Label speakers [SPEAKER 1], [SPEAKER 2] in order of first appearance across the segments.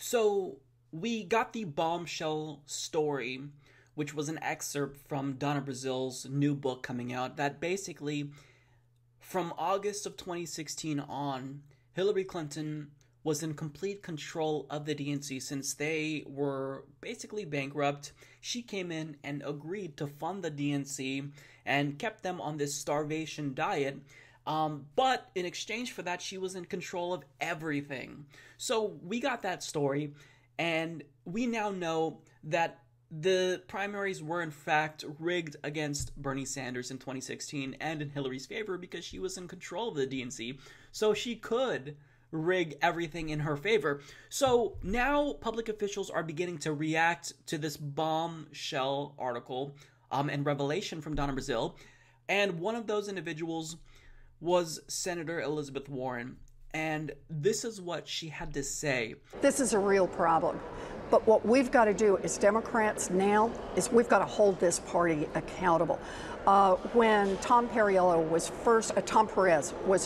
[SPEAKER 1] So we got the bombshell story, which was an excerpt from Donna Brazile's new book coming out, that basically, from August of 2016 on, Hillary Clinton was in complete control of the DNC since they were basically bankrupt. She came in and agreed to fund the DNC and kept them on this starvation diet. But in exchange for that, she was in control of everything. So we got that story, and we now know that the primaries were in fact rigged against Bernie Sanders in 2016 and in Hillary's favor because she was in control of the DNC. So she could rig everything in her favor. So now public officials are beginning to react to this bombshell article and revelation from Donna Brazile. And one of those individuals was Senator Elizabeth Warren. And this is what she had to say.
[SPEAKER 2] This is a real problem. But what we've got to do as Democrats now is we've got to hold this party accountable. When Tom Perez was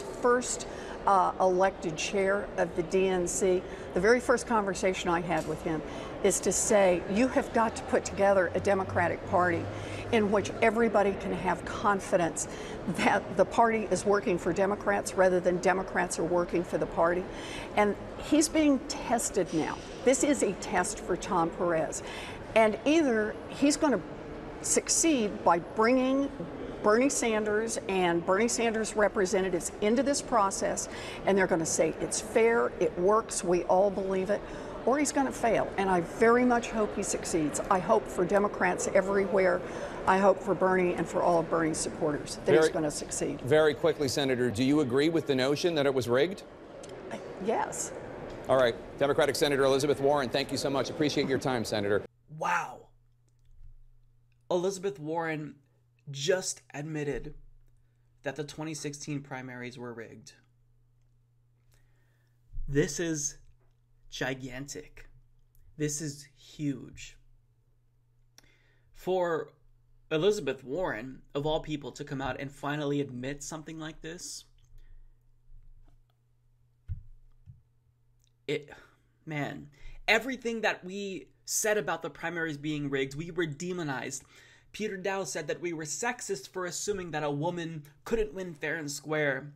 [SPEAKER 2] first elected chair of the DNC, the very first conversation I had with him is to say, you have got to put together a Democratic Party in which everybody can have confidence that the party is working for Democrats rather than Democrats are working for the party. And he's being tested now. This is a test for Tom Perez. And either he's going to succeed by bringing Bernie Sanders and Bernie Sanders representatives into this process, and they're going to say it's fair, it works, we all believe it, or he's going to fail. And I very much hope he succeeds. I hope for Democrats everywhere. I hope for Bernie and for all of Bernie's supporters that he's going to succeed.
[SPEAKER 3] Very quickly, Senator, do you agree with the notion that it was rigged?
[SPEAKER 2] Yes.
[SPEAKER 3] All right. Democratic Senator Elizabeth Warren, thank you so much. Appreciate your time, Senator.
[SPEAKER 1] Wow. Elizabeth Warren just admitted that the 2016 primaries were rigged. This is gigantic. This is huge. For Elizabeth Warren, of all people, to come out and finally admit something like this, man, everything that we said about the primaries being rigged, we were demonized. Peter Dow said that we were sexist for assuming that a woman couldn't win fair and square.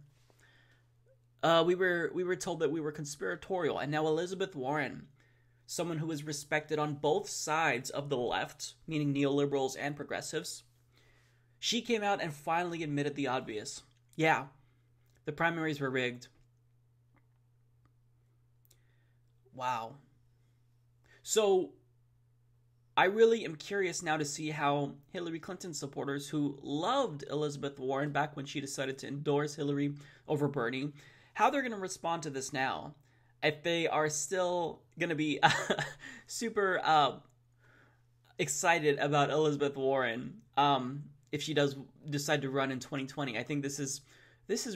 [SPEAKER 1] We were told that we were conspiratorial, and now Elizabeth Warren, someone who is respected on both sides of the left, meaning neoliberals and progressives, she came out and finally admitted the obvious. Yeah, the primaries were rigged. Wow. So I really am curious now to see how Hillary Clinton supporters who loved Elizabeth Warren back when she decided to endorse Hillary over Bernie, how they're going to respond to this now. If they are still going to be super excited about Elizabeth Warren, if she does decide to run in 2020. I think this is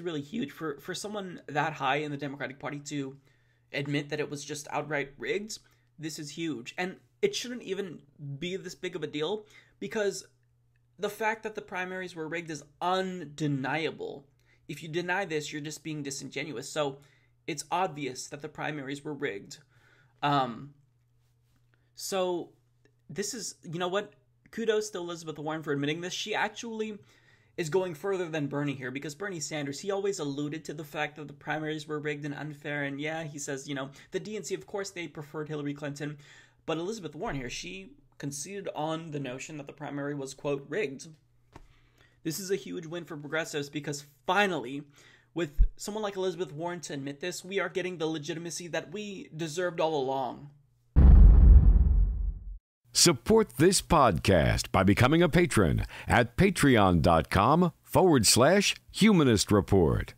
[SPEAKER 1] really huge for someone that high in the Democratic Party to admit that it was just outright rigged. This is huge, and it shouldn't even be this big of a deal because the fact that the primaries were rigged is undeniable. If you deny this, you're just being disingenuous. So it's obvious that the primaries were rigged. So this is, you know what? Kudos to Elizabeth Warren for admitting this. She actually is going further than Bernie here, because Bernie Sanders, he always alluded to the fact that the primaries were rigged and unfair. And yeah, he says, you know, the DNC, of course, they preferred Hillary Clinton. But Elizabeth Warren here, she conceded on the notion that the primary was, quote, rigged. This is a huge win for progressives because finally, with someone like Elizabeth Warren to admit this, we are getting the legitimacy that we deserved all along.
[SPEAKER 4] Support this podcast by becoming a patron at patreon.com/Humanist Report.